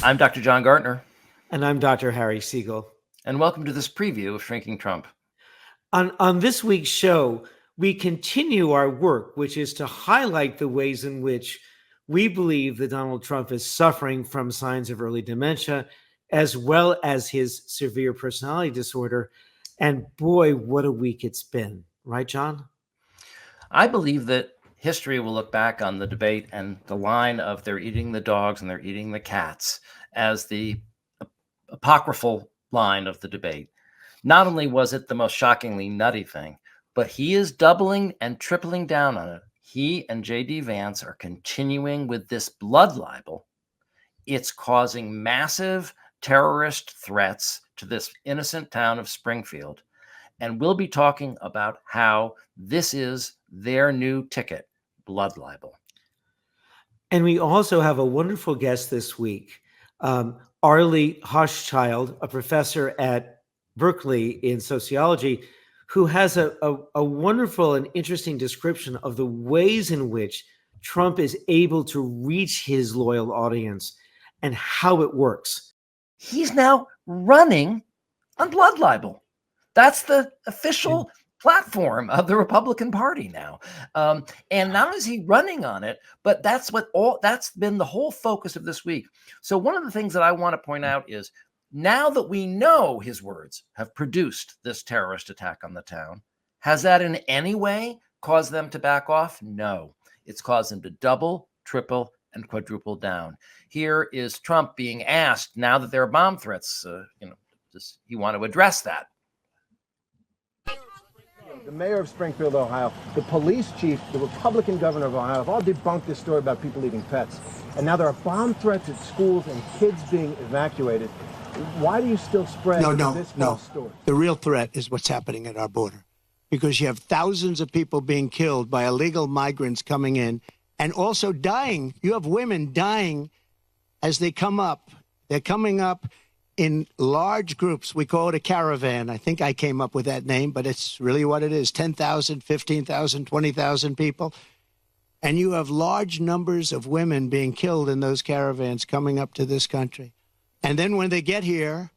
I'm Dr. John Gartner. And I'm Dr. Harry Siegel. And welcome to this preview of Shrinking Trump. On this week's show, we continue our work, which is to highlight the ways in which we believe that Donald Trump is suffering from signs of early dementia, as well as his severe personality disorder. And boy, what a week it's been. Right, John? I believe that history will look back on the debate and the line of they're eating the dogs and they're eating the cats as the apocryphal line of the debate. Not only was it the most shockingly nutty thing, but he is doubling and tripling down on it. He and J.D. Vance are continuing with this blood libel. It's causing massive terrorist threats to this innocent town of Springfield. And we'll be talking about how this is their new ticket, blood libel. And we also have a wonderful guest this week, Arlie Hochschild, a professor at Berkeley in sociology, who has a wonderful and interesting description of the ways in which Trump is able to reach his loyal audience and how it works. He's now running on blood libel. That's the official platform of the Republican Party now. And not only is he running on it, but that's been the whole focus of this week. So one of the things that I want to point out is now that we know his words have produced this terrorist attack on the town, has that in any way caused them to back off? No. It's caused them to double, triple, and quadruple down. Here is Trump being asked, now that there are bomb threats, does he want to address that? The mayor of Springfield, Ohio, the police chief, the Republican governor of Ohio have all debunked this story about people eating pets. And now there are bomb threats at schools and kids being evacuated. Why do you still spread this false story? The real threat is what's happening at our border, because you have thousands of people being killed by illegal migrants coming in and also dying. You have women dying as they come up. They're coming up in large groups. We call it a caravan. I think I came up with that name, but it's really what it is. 10,000, 15,000, 20,000 people. And you have large numbers of women being killed in those caravans coming up to this country. And then when they get here,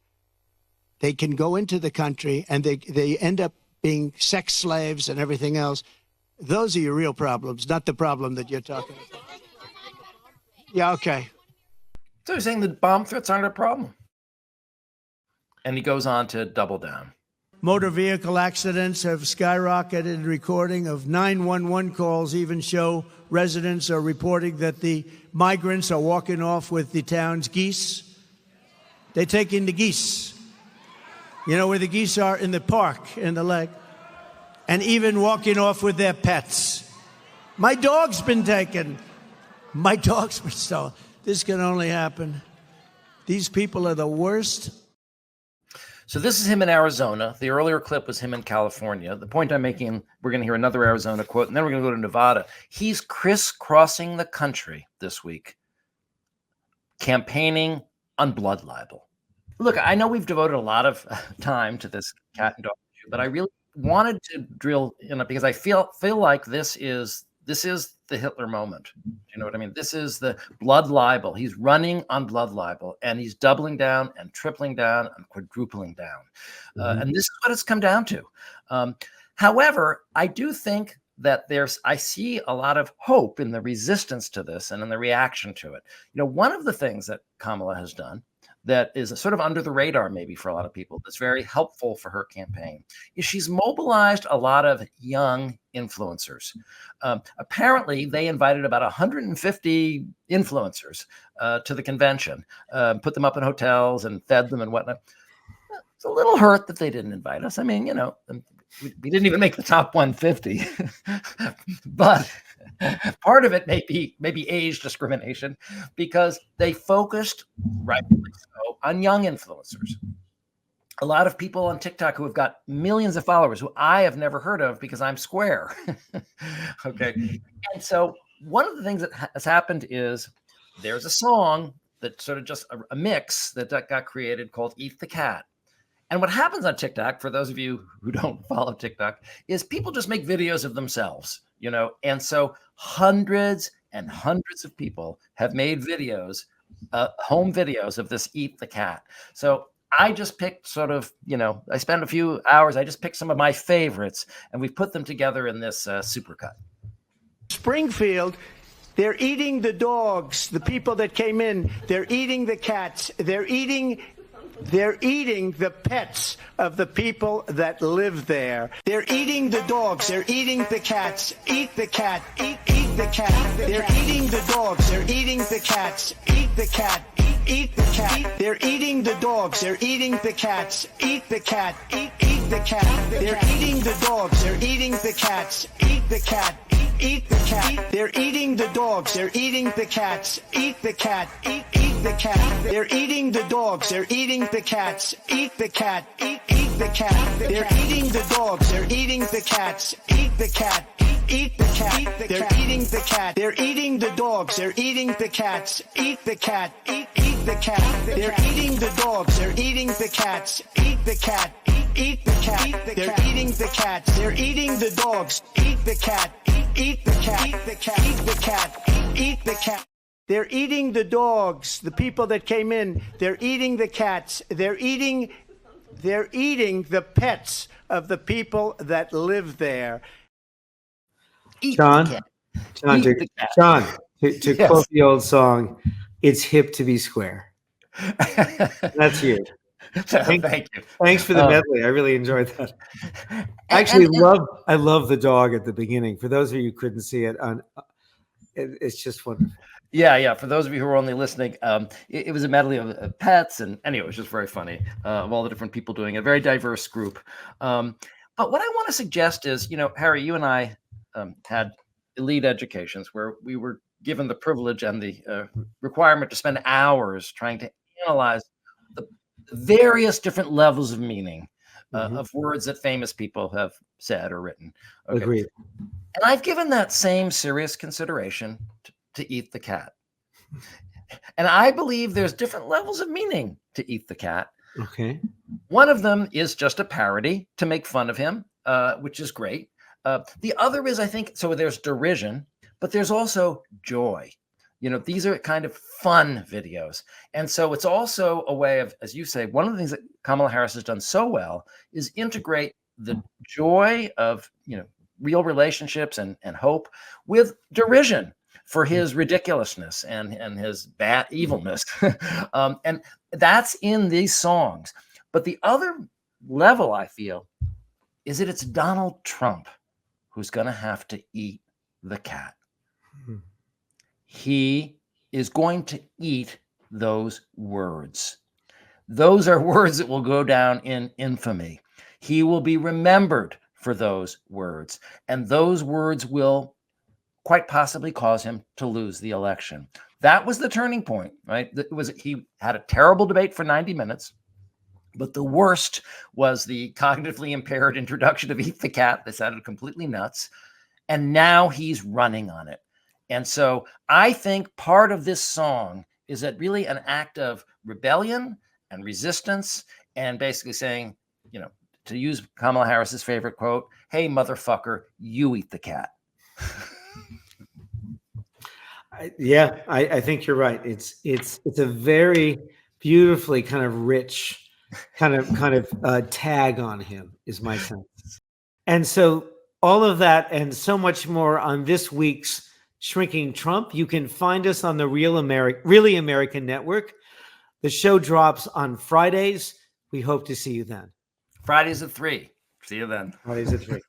they can go into the country and they end up being sex slaves and everything else. Those are your real problems, not the problem that you're talking about. Yeah, okay. So you're saying the bomb threats aren't a problem? And he goes on to double down. Motor vehicle accidents have skyrocketed. Recording of 911 calls even show residents are reporting that the migrants are walking off with the town's geese. They take in the geese. You know where the geese are? In the park, in the lake. And even walking off with their pets. My dog's been taken. My dog's been stolen. This can only happen. These people are the worst. So this is him in Arizona. The earlier clip was him in California. The point I'm making, we're going to hear another Arizona quote, and then we're going to go to Nevada. He's crisscrossing the country this week, campaigning on blood libel. Look, I know we've devoted a lot of time to this cat and dog issue, but I really wanted to drill in it because I feel like this is the Hitler moment. You know what I mean? This is the blood libel. He's running on blood libel, and he's doubling down and tripling down and quadrupling down. And this is what it's come down to. However, I do think that I see a lot of hope in the resistance to this and in the reaction to it. You know, one of the things that Kamala has done that is sort of under the radar maybe for a lot of people, that's very helpful for her campaign, is she's mobilized a lot of young influencers. Apparently, they invited about 150 influencers to the convention, put them up in hotels and fed them and whatnot. It's a little hurt that they didn't invite us. I mean, we didn't even make the top 150, but part of it may be age discrimination because they focused, rightfully so, on young influencers. A lot of people on TikTok who have got millions of followers who I have never heard of because I'm square. Okay. And so one of the things that has happened is there's a song that sort of just a mix that got created called Eat the Cat. And what happens on TikTok, for those of you who don't follow TikTok, is people just make videos of themselves, and so hundreds and hundreds of people have made videos home videos of this Eat the Cat. So I just picked sort of, I spent a few hours. I just picked some of my favorites, and we've put them together in this supercut. Springfield, they're eating the dogs, the people that came in. They're eating the cats. They're eating the pets of the people that live there. They're eating the dogs. They're eating the cats. Eat the cat. Eat the cat. They're eating the dogs. They're eating the cats. Eat the cat. Eat the cat. They're eating the dogs. They're eating the cats. Eat the cat. Eat the cat. They're eating the dogs. They're eating the cats. Eat the cat. Eat the cat. They're eating the dogs. They're eating the cats. Eat the cat. Eat the cat. They're eating the dogs. They're eating the cats. Eat the cat. Eat the cat. They're eating the dogs. They're eating the cats. Eat the cat. Eat the cat. They're eating the cat. They're eating the dogs. They're eating the cats. Eat the cat. Eat the cat. They're eating the dogs. They're eating the cats. Eat the cat. Eat the cat. They're eating the cats. They're eating the dogs. Eat the cat. Eat the cat. Eat the cat. Eat the cat. Eat the cat. They're eating the dogs, the people that came in. They're eating the cats. They're eating the pets of the people that live there. Eat John, the cat. John, Eat to, the cat. John, to Yes. quote the old song, "It's hip to be square." That's you. Thank you. Thanks for the Oh. medley. I really enjoyed that. I actually I love the dog at the beginning. For those of you who couldn't see it, it's just wonderful. Yeah. For those of you who are only listening, it was a medley of pets, and anyway, it was just very funny of all the different people doing it. A very diverse group. But what I want to suggest is, Harry, you and I had elite educations where we were given the privilege and the requirement to spend hours trying to analyze the various different levels of meaning of words that famous people have said or written. Okay. Agreed. And I've given that same serious consideration to Eat the Cat. And I believe there's different levels of meaning to Eat the Cat. Okay. One of them is just a parody to make fun of him, which is great. The other is, I think, so there's derision, but there's also joy. These are kind of fun videos. And so it's also a way of, as you say, one of the things that Kamala Harris has done so well is integrate the joy of, real relationships and hope with derision for his ridiculousness and his bad evilness. And that's in these songs. But the other level, I feel, is that it's Donald Trump who's going to have to eat the cat. He is going to eat those words. Those are words that will go down in infamy. He will be remembered for those words, and those words will quite possibly cause him to lose the election. That was the turning point, right? He had a terrible debate for 90 minutes, but the worst was the cognitively impaired introduction of Eat the Cat that sounded completely nuts, and now he's running on it. And so I think part of this song is that really an act of rebellion and resistance, and basically saying, to use Kamala Harris's favorite quote, "Hey, motherfucker, you eat the cat." I think you're right. It's a very beautifully kind of rich kind of tag on him, is my sense. And so all of that and so much more on this week's Shrinking Trump. You can find us on the Really American Network. The show drops on Fridays. We hope to see you then. Fridays at 3. See you then. Fridays at 3.